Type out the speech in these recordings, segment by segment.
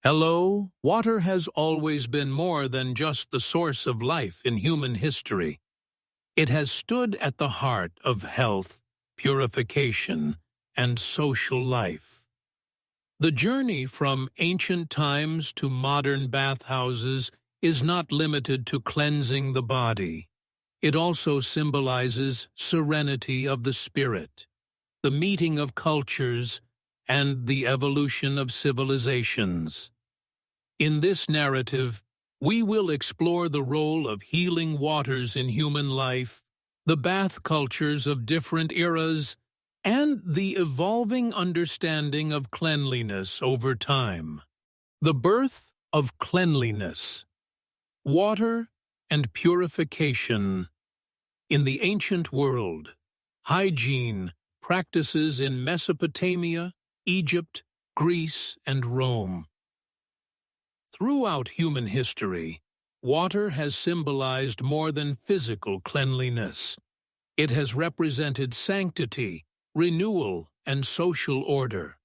Hello, water has always been more than just the source of life in human history. It has stood at the heart of health, purification, and social life. The journey from ancient times to modern bathhouses is not limited to cleansing the body. It also symbolizes serenity of the spirit, the meeting of cultures, and the evolution of civilizations. In this narrative, we will explore the role of healing waters in human life, the bath cultures of different eras, and the evolving understanding of cleanliness over time. The birth of cleanliness, water, and purification. In the ancient world, hygiene practices in Mesopotamia, Egypt, Greece, and Rome. Throughout human history, water has symbolized more than physical cleanliness. It has represented sanctity, renewal, and social order.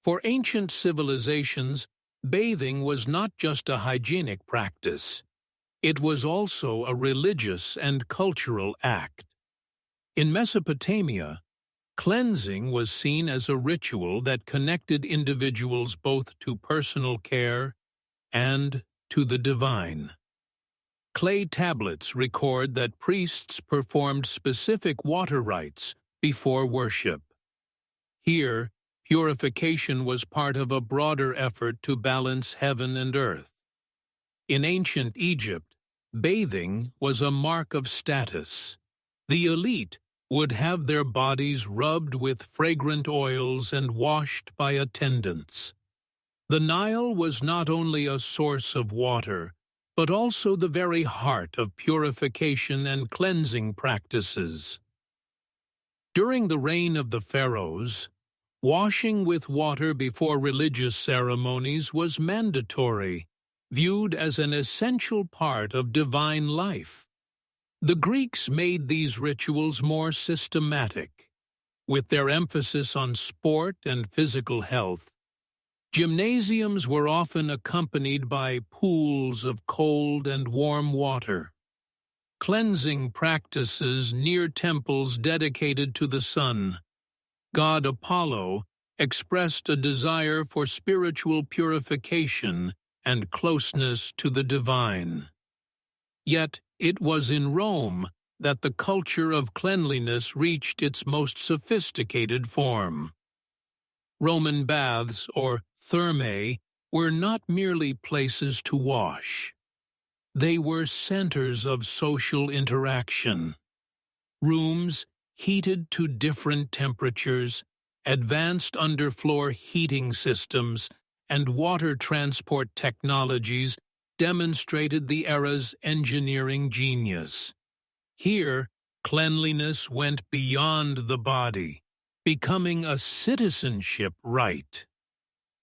For ancient civilizations, bathing was not just a hygienic practice. It was also a religious and cultural act. In Mesopotamia, cleansing was seen as a ritual that connected individuals both to personal care and to the divine. Clay tablets record that priests performed specific water rites before worship. Here, purification was part of a broader effort to balance heaven and earth. In ancient Egypt, bathing was a mark of status. The elite would have their bodies rubbed with fragrant oils and washed by attendants. The Nile was not only a source of water, but also the very heart of purification and cleansing practices. During the reign of the pharaohs, washing with water before religious ceremonies was mandatory, viewed as an essential part of divine life. The Greeks made these rituals more systematic. With their emphasis on sport and physical health, gymnasiums were often accompanied by pools of cold and warm water. Cleansing practices near temples dedicated to the sun, god Apollo expressed a desire for spiritual purification and closeness to the divine. Yet it was in Rome that the culture of cleanliness reached its most sophisticated form. Roman baths, or thermae, were not merely places to wash. They were centers of social interaction. Rooms heated to different temperatures, advanced underfloor heating systems, and water transport technologies demonstrated the era's engineering genius. Here, cleanliness went beyond the body, becoming a citizenship right.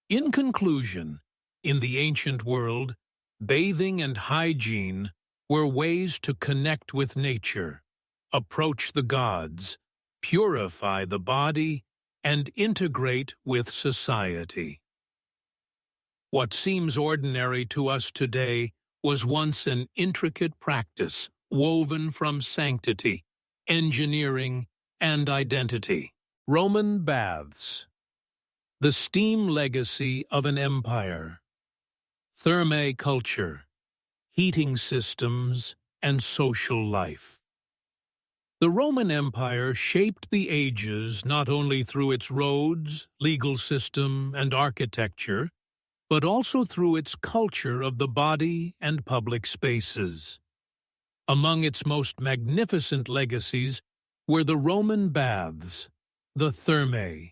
In conclusion, in the ancient world, bathing and hygiene were ways to connect with nature, approach the gods, purify the body, and integrate with society. What seems ordinary to us today was once an intricate practice woven from sanctity, engineering, and identity. Roman baths. The steam legacy of an empire. Thermae culture, heating systems, and social life. The Roman Empire shaped the ages not only through its roads, legal system, and architecture, but also through its culture of the body and public spaces. Among its most magnificent legacies were the Roman baths, the thermae.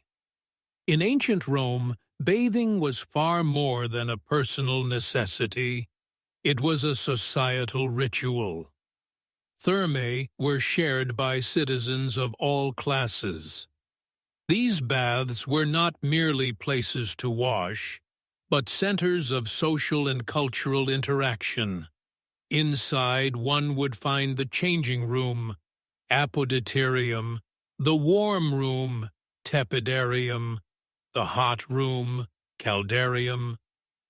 In ancient Rome, bathing was far more than a personal necessity. It was a societal ritual. Thermae were shared by citizens of all classes. These baths were not merely places to wash, but centers of social and cultural interaction. Inside, one would find the changing room, apoditerium, the warm room, tepidarium, the hot room, caldarium,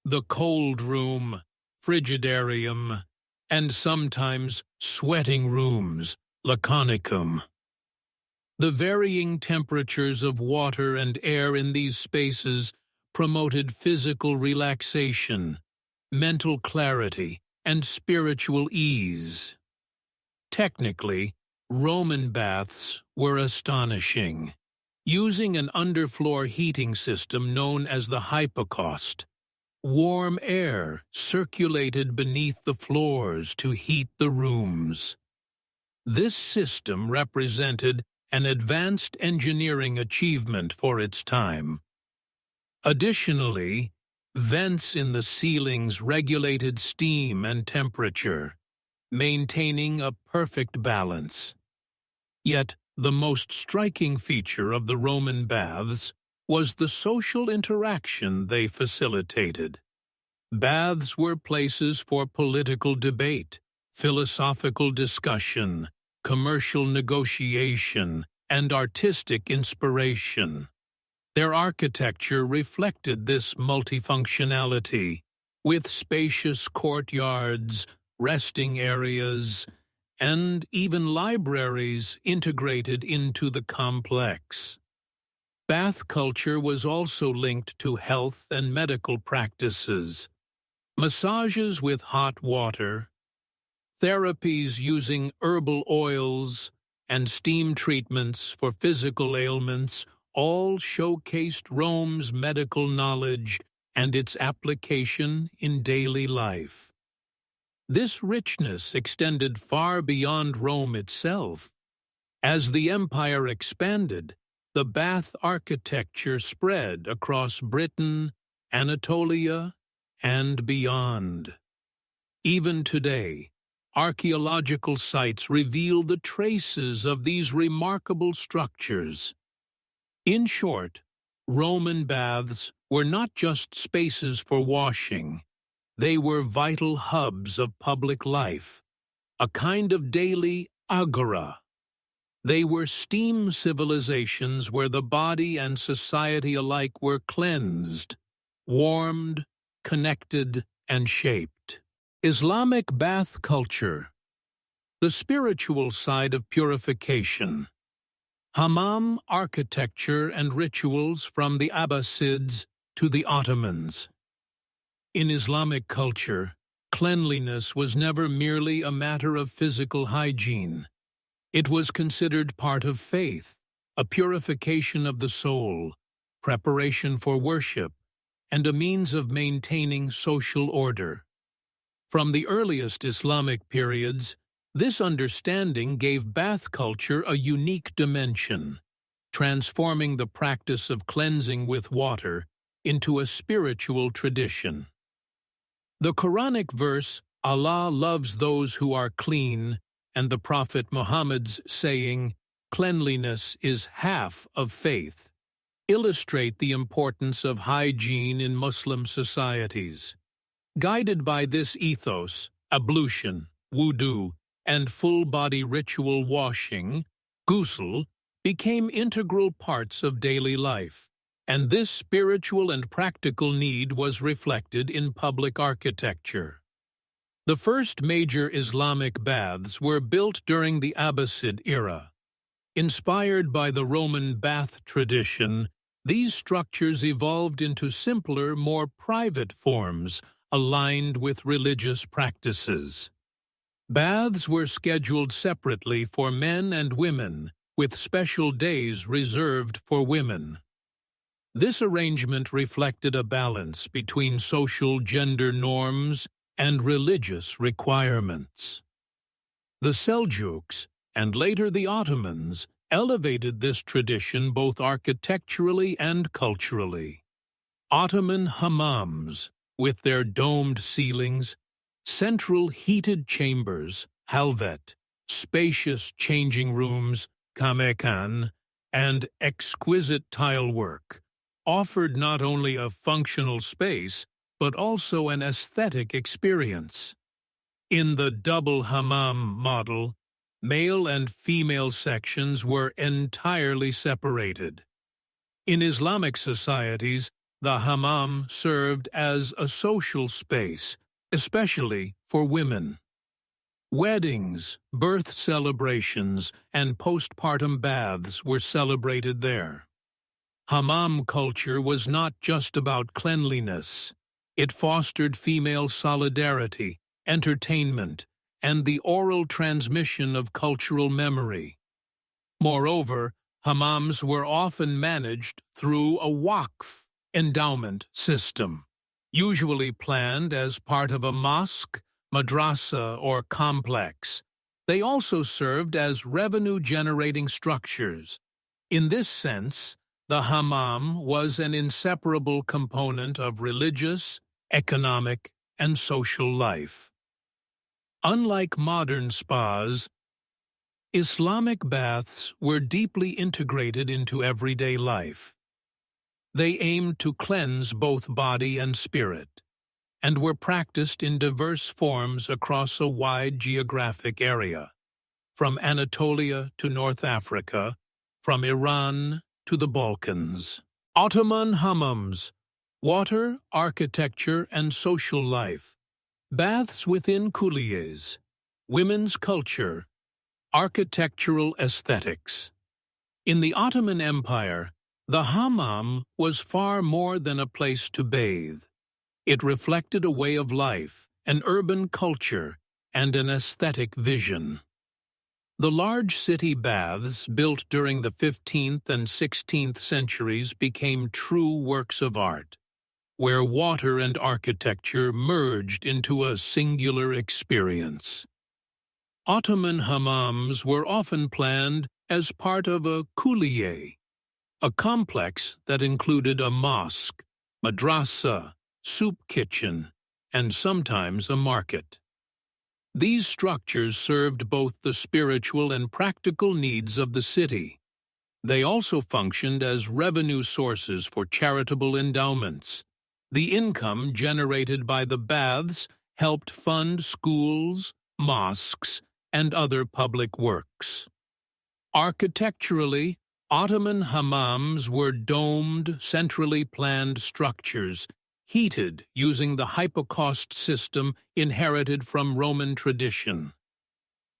the cold room, frigidarium, and sometimes sweating rooms, laconicum. The varying temperatures of water and air in these spaces promoted physical relaxation, mental clarity, and spiritual ease. Technically, Roman baths were astonishing. Using an underfloor heating system known as the hypocaust, warm air circulated beneath the floors to heat the rooms. This system represented an advanced engineering achievement for its time. Additionally, vents in the ceilings regulated steam and temperature, maintaining a perfect balance. Yet, the most striking feature of the Roman baths was the social interaction they facilitated. Baths were places for political debate, philosophical discussion, commercial negotiation, and artistic inspiration. Their architecture reflected this multifunctionality, with spacious courtyards, resting areas, and even libraries integrated into the complex. Bath culture was also linked to health and medical practices. Massages with hot water, therapies using herbal oils, and steam treatments for physical ailments all showcased Rome's medical knowledge and its application in daily life. This richness extended far beyond Rome itself. As the empire expanded, the bath architecture spread across Britain, Anatolia, and beyond. Even today, archaeological sites reveal the traces of these remarkable structures. In short, Roman baths were not just spaces for washing. They were vital hubs of public life, a kind of daily agora. They were steam civilizations where the body and society alike were cleansed, warmed, connected, and shaped. Islamic bath culture. The spiritual side of purification. Hammam architecture and rituals from the Abbasids to the Ottomans. In Islamic culture, cleanliness was never merely a matter of physical hygiene. It was considered part of faith, a purification of the soul, preparation for worship, and a means of maintaining social order. From the earliest Islamic periods, this understanding gave bath culture a unique dimension, transforming the practice of cleansing with water into a spiritual tradition. The Quranic verse, "Allah loves those who are clean," and the Prophet Muhammad's saying, "Cleanliness is half of faith," illustrate the importance of hygiene in Muslim societies. Guided by this ethos, ablution, wudu, and full-body ritual washing, ghusl, became integral parts of daily life, and this spiritual and practical need was reflected in public architecture. The first major Islamic baths were built during the Abbasid era. Inspired by the Roman bath tradition, these structures evolved into simpler, more private forms aligned with religious practices. Baths were scheduled separately for men and women, with special days reserved for women. This arrangement reflected a balance between social gender norms and religious requirements. The Seljuks, and later the Ottomans, elevated this tradition both architecturally and culturally. Ottoman hammams, with their domed ceilings, central heated chambers, halvet, spacious changing rooms, kamekan, and exquisite tilework, offered not only a functional space, but also an aesthetic experience. In the double hammam model, male and female sections were entirely separated. In Islamic societies, the hammam served as a social space, especially for women. Weddings, birth celebrations, and postpartum baths were celebrated there. Hammam culture was not just about cleanliness. It fostered female solidarity, entertainment, and the oral transmission of cultural memory. Moreover, hammams were often managed through a waqf endowment system, usually planned as part of a mosque, madrasa, or complex. They also served as revenue-generating structures. In this sense, the hammam was an inseparable component of religious, economic, and social life. Unlike modern spas, Islamic baths were deeply integrated into everyday life. They aimed to cleanse both body and spirit, and were practiced in diverse forms across a wide geographic area, from Anatolia to North Africa, from Iran to the Balkans. Ottoman hammams, water, architecture, and social life. Baths within kuliyes, women's culture, architectural aesthetics. In the Ottoman Empire, the hammam was far more than a place to bathe. It reflected a way of life, an urban culture, and an aesthetic vision. The large city baths built during the 15th and 16th centuries became true works of art, where water and architecture merged into a singular experience. Ottoman hammams were often planned as part of a kuliye, a complex that included a mosque, madrasa, soup kitchen, and sometimes a market. These structures served both the spiritual and practical needs of the city. They also functioned as revenue sources for charitable endowments. The income generated by the baths helped fund schools, mosques, and other public works. Architecturally, Ottoman hammams were domed, centrally planned structures, heated using the hypocaust system inherited from Roman tradition.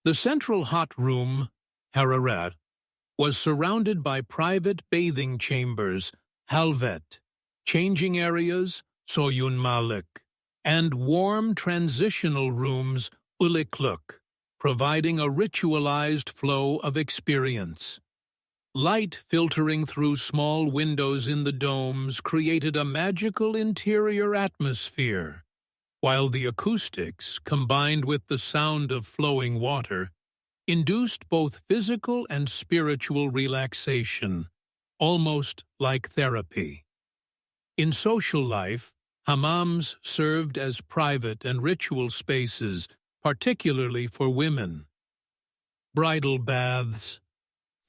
The central hot room, hararet, was surrounded by private bathing chambers, halvet, changing areas, soyun malik, and warm transitional rooms, ulikluk, providing a ritualized flow of experience. Light filtering through small windows in the domes created a magical interior atmosphere, while the acoustics, combined with the sound of flowing water, induced both physical and spiritual relaxation, almost like therapy. In social life, hammams served as private and ritual spaces, particularly for women. Bridal baths,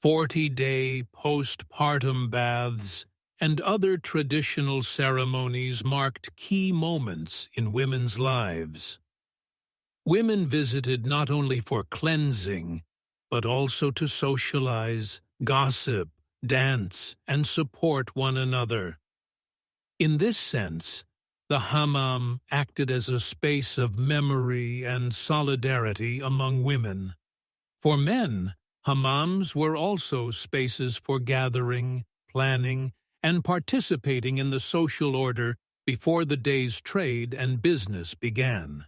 40-day postpartum baths, and other traditional ceremonies marked key moments in women's lives. Women visited not only for cleansing, but also to socialize, gossip, dance, and support one another. In this sense, the hammam acted as a space of memory and solidarity among women. For men, hammams were also spaces for gathering, planning, and participating in the social order before the day's trade and business began.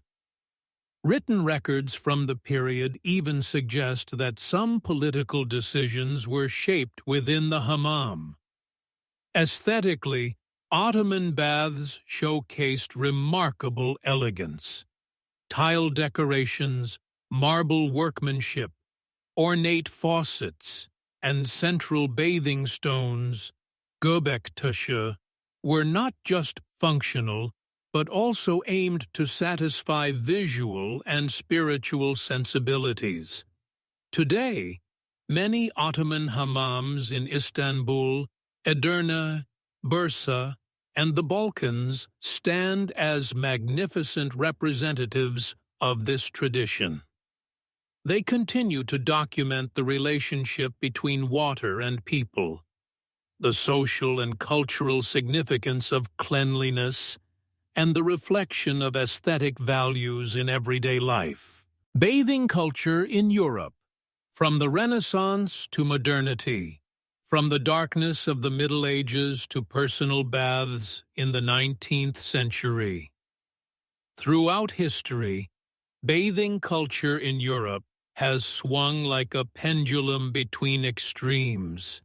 Written records from the period even suggest that some political decisions were shaped within the hammam. Aesthetically, Ottoman baths showcased remarkable elegance. Tile decorations, marble workmanship, ornate faucets, and central bathing stones, göbektaşı, were not just functional, but also aimed to satisfy visual and spiritual sensibilities. Today, many Ottoman hammams in Istanbul, Edirne, Bursa, and the Balkans stand as magnificent representatives of this tradition. They continue to document the relationship between water and people, the social and cultural significance of cleanliness, and the reflection of aesthetic values in everyday life. Bathing culture in Europe. From the Renaissance to modernity, from the darkness of the Middle Ages to personal baths in the 19th century. Throughout history, bathing culture in Europe has swung like a pendulum between extremes,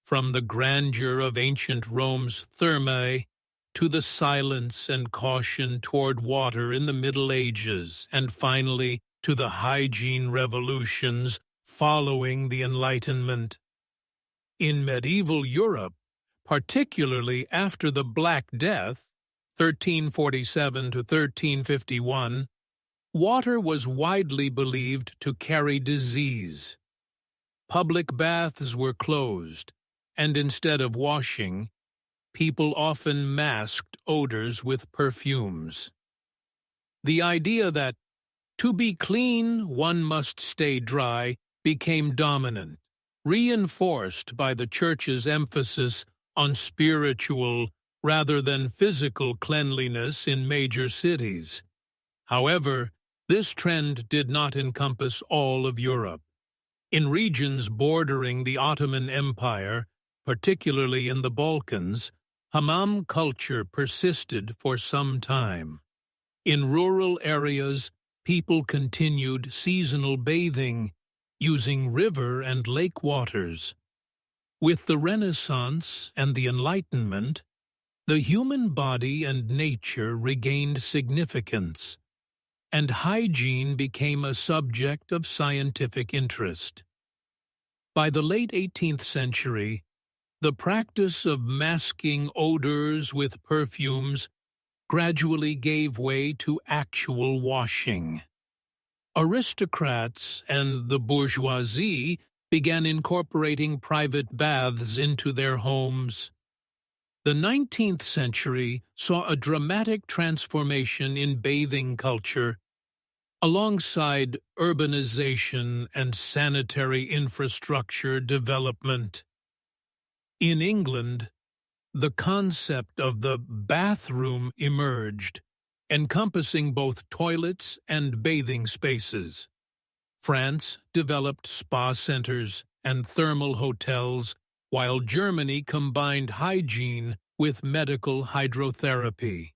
from the grandeur of ancient Rome's thermae to the silence and caution toward water in the Middle Ages, and finally to the hygiene revolutions following the Enlightenment. In medieval Europe, particularly after the Black Death, 1347 to 1351, water was widely believed to carry disease. Public baths were closed, and instead of washing, people often masked odors with perfumes. The idea that to be clean one must stay dry became dominant, reinforced by the Church's emphasis on spiritual rather than physical cleanliness in major cities. However, this trend did not encompass all of Europe. In regions bordering the Ottoman Empire, particularly in the Balkans, hammam culture persisted for some time. In rural areas, people continued seasonal bathing, using river and lake waters. With the Renaissance and the Enlightenment, the human body and nature regained significance, and hygiene became a subject of scientific interest. By the late 18th century, the practice of masking odors with perfumes gradually gave way to actual washing. Aristocrats and the bourgeoisie began incorporating private baths into their homes. The 19th century saw a dramatic transformation in bathing culture, alongside urbanization and sanitary infrastructure development. In England, the concept of the bathroom emerged, encompassing both toilets and bathing spaces. France developed spa centers and thermal hotels, while Germany combined hygiene with medical hydrotherapy.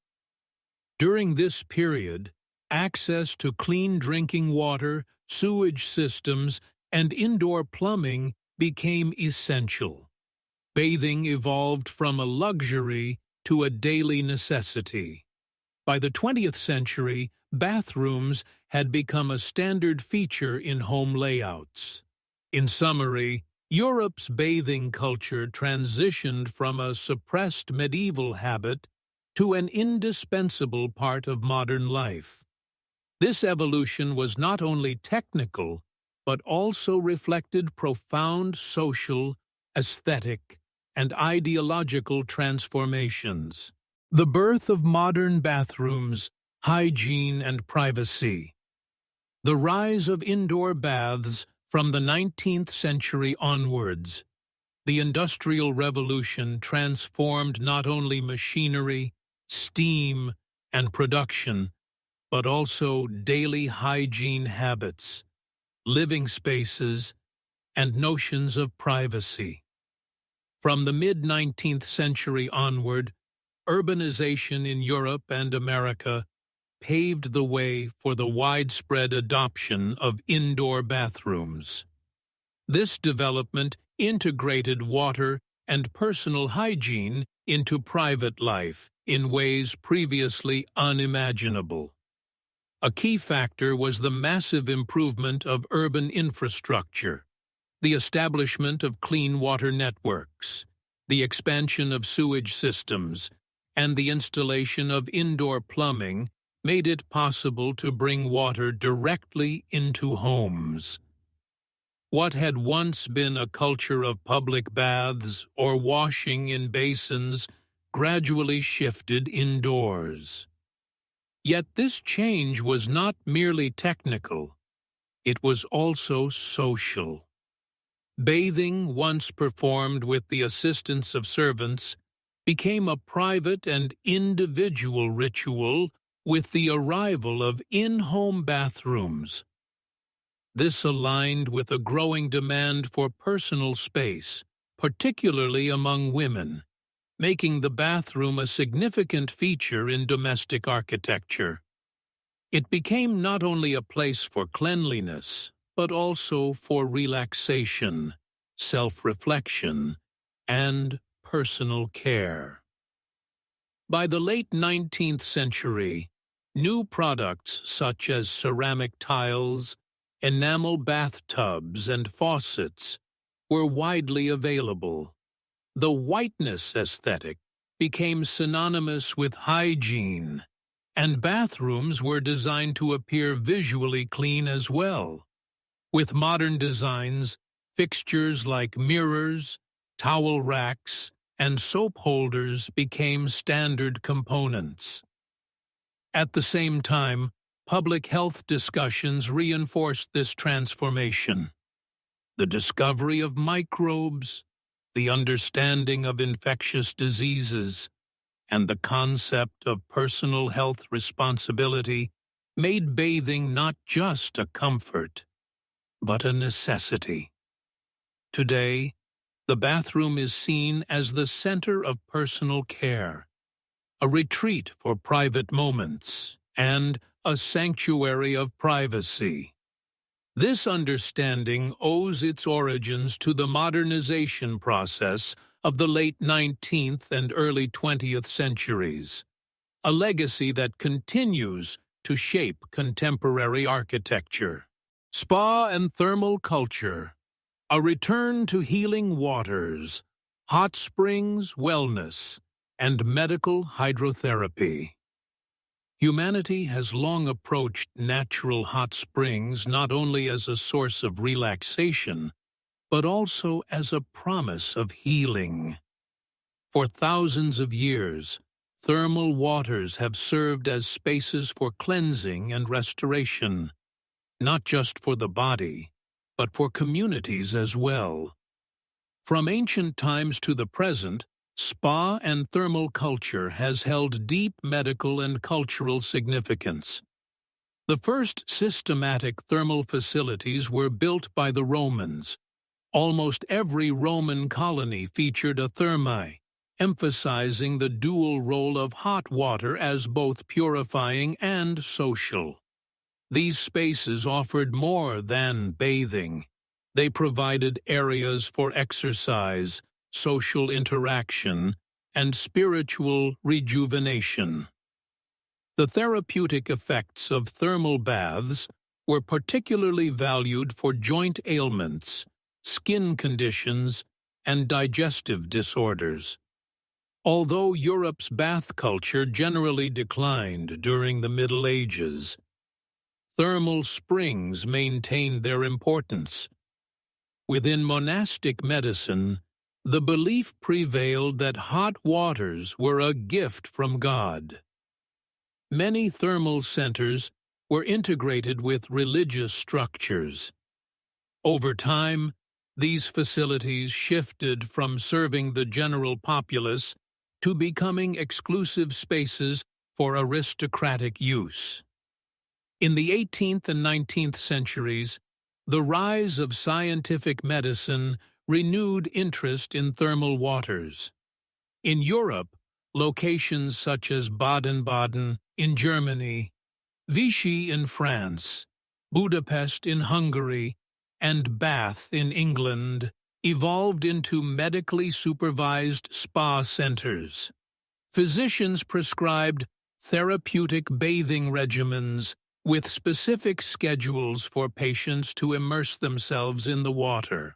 During this period, access to clean drinking water, sewage systems, and indoor plumbing became essential. Bathing evolved from a luxury to a daily necessity. By the 20th century, bathrooms had become a standard feature in home layouts. In summary, Europe's bathing culture transitioned from a suppressed medieval habit to an indispensable part of modern life. This evolution was not only technical, but also reflected profound social, aesthetic, and ideological transformations. The birth of modern bathrooms, hygiene, and privacy. The rise of indoor baths from the 19th century onwards. The Industrial Revolution transformed not only machinery, steam, and production, but also daily hygiene habits, living spaces, and notions of privacy. From the mid-19th century onward, urbanization in Europe and America paved the way for the widespread adoption of indoor bathrooms. This development integrated water and personal hygiene into private life in ways previously unimaginable. A key factor was the massive improvement of urban infrastructure, the establishment of clean water networks, the expansion of sewage systems, and the installation of indoor plumbing made it possible to bring water directly into homes. What had once been a culture of public baths or washing in basins gradually shifted indoors. Yet this change was not merely technical, it was also social. Bathing, once performed with the assistance of servants, became a private and individual ritual with the arrival of in-home bathrooms. This aligned with a growing demand for personal space, particularly among women, making the bathroom a significant feature in domestic architecture. It became not only a place for cleanliness, but also for relaxation, self-reflection, and personal care. By the late 19th century, new products such as ceramic tiles, enamel bathtubs, and faucets were widely available. The whiteness aesthetic became synonymous with hygiene, and bathrooms were designed to appear visually clean as well. With modern designs, fixtures like mirrors, towel racks, and soap holders became standard components. At the same time, public health discussions reinforced this transformation. The discovery of microbes, the understanding of infectious diseases, and the concept of personal health responsibility made bathing not just a comfort, but a necessity. Today, the bathroom is seen as the center of personal care, a retreat for private moments, and a sanctuary of privacy. This understanding owes its origins to the modernization process of the late 19th and early 20th centuries, a legacy that continues to shape contemporary architecture. Spa and thermal culture, a return to healing waters, hot springs, wellness, and medical hydrotherapy. Humanity has long approached natural hot springs not only as a source of relaxation, but also as a promise of healing. For thousands of years, thermal waters have served as spaces for cleansing and restoration, not just for the body, but for communities as well. From ancient times to the present, spa and thermal culture has held deep medical and cultural significance. The first systematic thermal facilities were built by the Romans. Almost every Roman colony featured a thermae, emphasizing the dual role of hot water as both purifying and social. These spaces offered more than bathing. They provided areas for exercise, social interaction, and spiritual rejuvenation. The therapeutic effects of thermal baths were particularly valued for joint ailments, skin conditions, and digestive disorders. Although Europe's bath culture generally declined during the Middle Ages, thermal springs maintained their importance. Within monastic medicine, the belief prevailed that hot waters were a gift from God. Many thermal centers were integrated with religious structures. Over time, these facilities shifted from serving the general populace to becoming exclusive spaces for aristocratic use. In the 18th and 19th centuries, the rise of scientific medicine renewed interest in thermal waters. In Europe, locations such as Baden-Baden in Germany, Vichy in France, Budapest in Hungary, and Bath in England evolved into medically supervised spa centers. Physicians prescribed therapeutic bathing regimens with specific schedules for patients to immerse themselves in the water.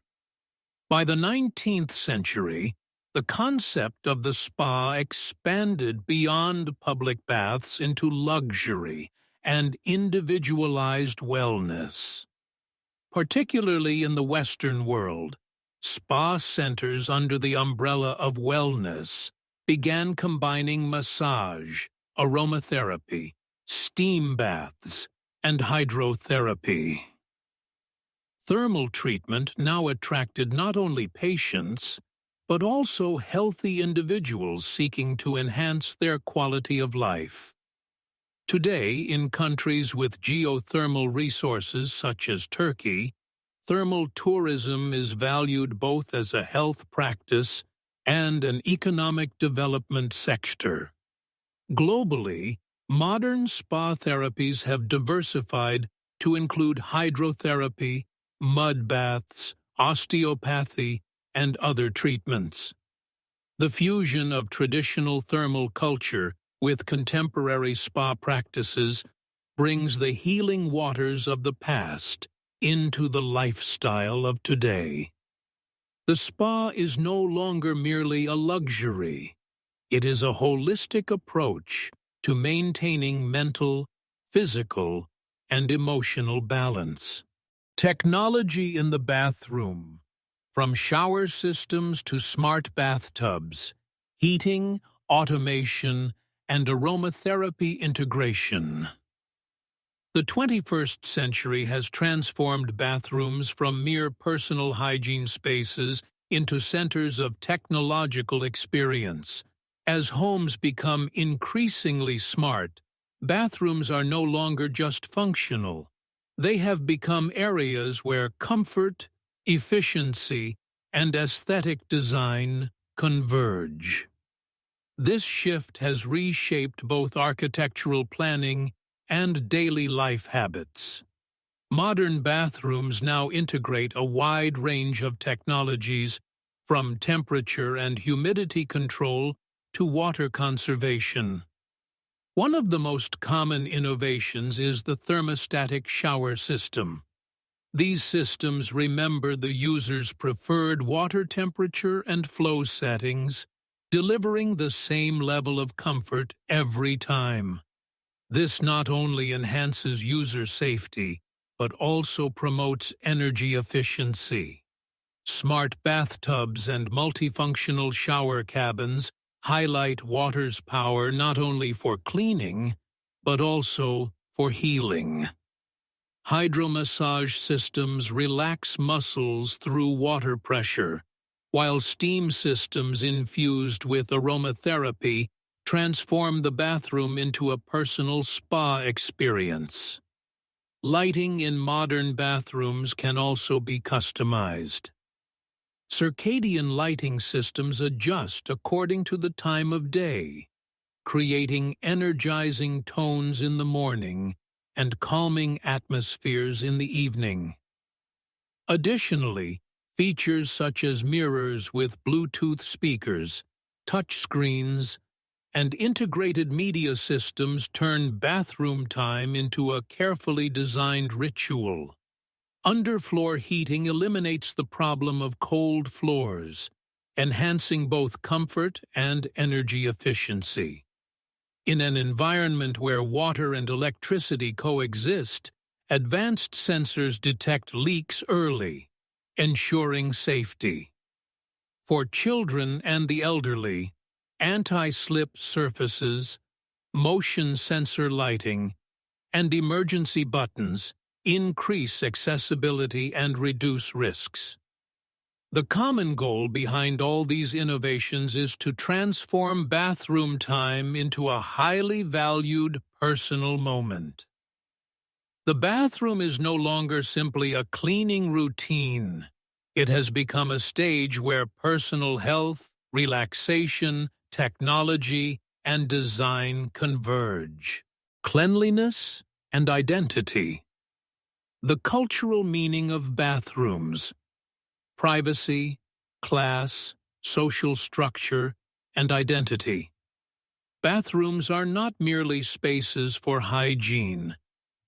By the 19th century, the concept of the spa expanded beyond public baths into luxury and individualized wellness. Particularly in the Western world, spa centers under the umbrella of wellness began combining massage, aromatherapy, steam baths, and hydrotherapy. Thermal treatment now attracted not only patients, but also healthy individuals seeking to enhance their quality of life. Today, in countries with geothermal resources such as Turkey, thermal tourism is valued both as a health practice and an economic development sector. Globally, modern spa therapies have diversified to include hydrotherapy, mud baths, osteopathy, and other treatments. The fusion of traditional thermal culture with contemporary spa practices brings the healing waters of the past into the lifestyle of today. The spa is no longer merely a luxury. It is a holistic approach to maintaining mental, physical, and emotional balance. Technology in the bathroom. From shower systems to smart bathtubs, heating, automation, and aromatherapy integration. The 21st century has transformed bathrooms from mere personal hygiene spaces into centers of technological experience. As homes become increasingly smart, bathrooms are no longer just functional. They have become areas where comfort, efficiency, and aesthetic design converge. This shift has reshaped both architectural planning and daily life habits. Modern bathrooms now integrate a wide range of technologies, from temperature and humidity control to water conservation. One of the most common innovations is the thermostatic shower system. These systems remember the user's preferred water temperature and flow settings, delivering the same level of comfort every time. This not only enhances user safety, but also promotes energy efficiency. Smart bathtubs and multifunctional shower cabins highlight water's power not only for cleaning, but also for healing. Hydromassage systems relax muscles through water pressure, while steam systems infused with aromatherapy transform the bathroom into a personal spa experience. Lighting in modern bathrooms can also be customized. Circadian lighting systems adjust according to the time of day, creating energizing tones in the morning and calming atmospheres in the evening. Additionally, features such as mirrors with Bluetooth speakers, touchscreens, and integrated media systems turn bathroom time into a carefully designed ritual. Underfloor heating eliminates the problem of cold floors, enhancing both comfort and energy efficiency. In an environment where water and electricity coexist, advanced sensors detect leaks early, ensuring safety. For children and the elderly, anti-slip surfaces, motion sensor lighting, and emergency buttons increase accessibility and reduce risks. The common goal behind all these innovations is to transform bathroom time into a highly valued personal moment. The bathroom is no longer simply a cleaning routine. It has become a stage where personal health, relaxation, technology, and design converge. Cleanliness and identity. The cultural meaning of bathrooms. Privacy, class, social structure, and identity. Bathrooms are not merely spaces for hygiene.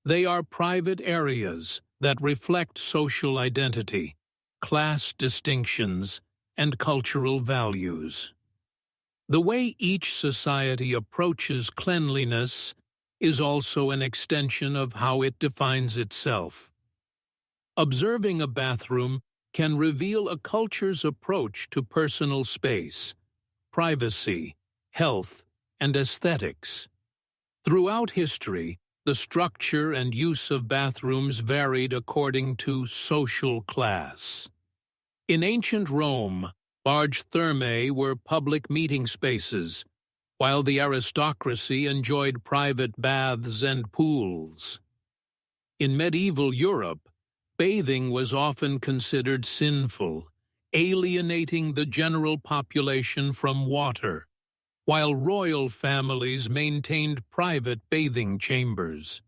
They are private areas that reflect social identity, class distinctions, and cultural values. The way each society approaches cleanliness is also an extension of how it defines itself. Observing a bathroom can reveal a culture's approach to personal space, privacy, health, and aesthetics. Throughout history, the structure and use of bathrooms varied according to social class. In ancient Rome, large thermae were public meeting spaces, while the aristocracy enjoyed private baths and pools. In medieval Europe, bathing was often considered sinful, alienating the general population from water, while royal families maintained private bathing chambers.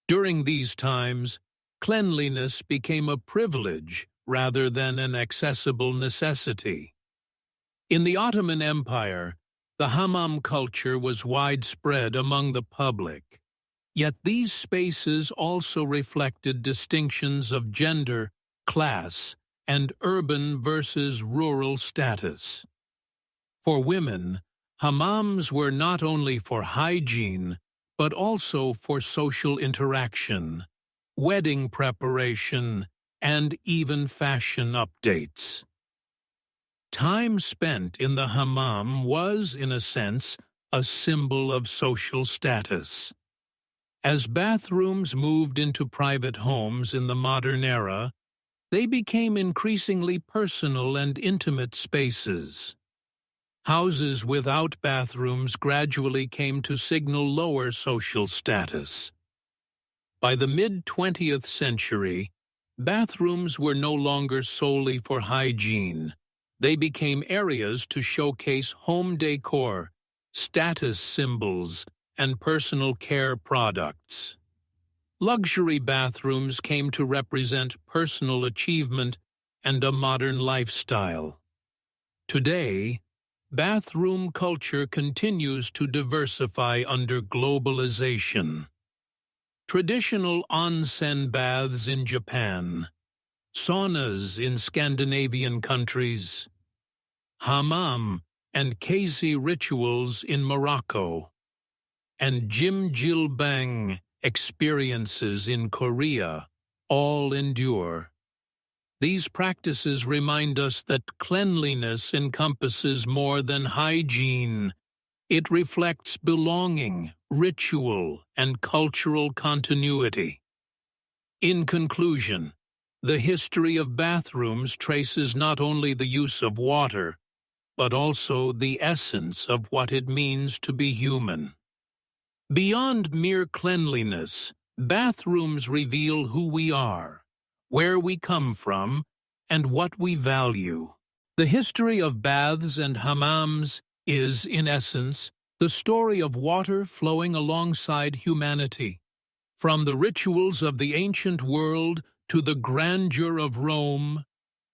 During these times, cleanliness became a privilege rather than an accessible necessity. In the Ottoman Empire, the hammam culture was widespread among the public, yet these spaces also reflected distinctions of gender, class, and urban versus rural status. For women, hammams were not only for hygiene, but also for social interaction, wedding preparation, and even fashion updates. Time spent in the hammam was, in a sense, a symbol of social status. As bathrooms moved into private homes in the modern era, they became increasingly personal and intimate spaces. Houses without bathrooms gradually came to signal lower social status. By the mid-20th century, bathrooms were no longer solely for hygiene. They became areas to showcase home decor, status symbols, and personal care products. Luxury bathrooms came to represent personal achievement and a modern lifestyle. Today, bathroom culture continues to diversify under globalization. Traditional onsen baths in Japan, saunas in Scandinavian countries, hammam and kaisi rituals in Morocco, and jjimjilbang experiences in Korea all endure. These practices remind us that cleanliness encompasses more than hygiene. It reflects belonging, ritual, and cultural continuity. In conclusion, the history of bathrooms traces not only the use of water, but also the essence of what it means to be human. Beyond mere cleanliness, bathrooms reveal who we are, where we come from, and what we value. The history of baths and hammams is, in essence, the story of water flowing alongside humanity. From the rituals of the ancient world to the grandeur of Rome,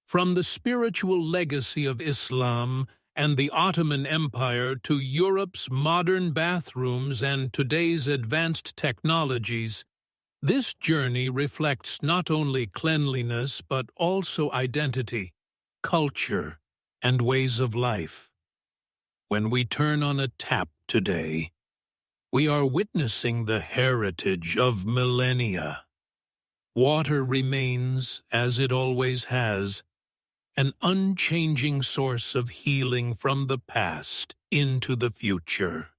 from the spiritual legacy of Islam and the Ottoman Empire to Europe's modern bathrooms and today's advanced technologies, this journey reflects not only cleanliness but also identity, culture, and ways of life. When we turn on a tap today, we are witnessing the heritage of millennia. Water remains, as it always has, an unchanging source of healing from the past into the future.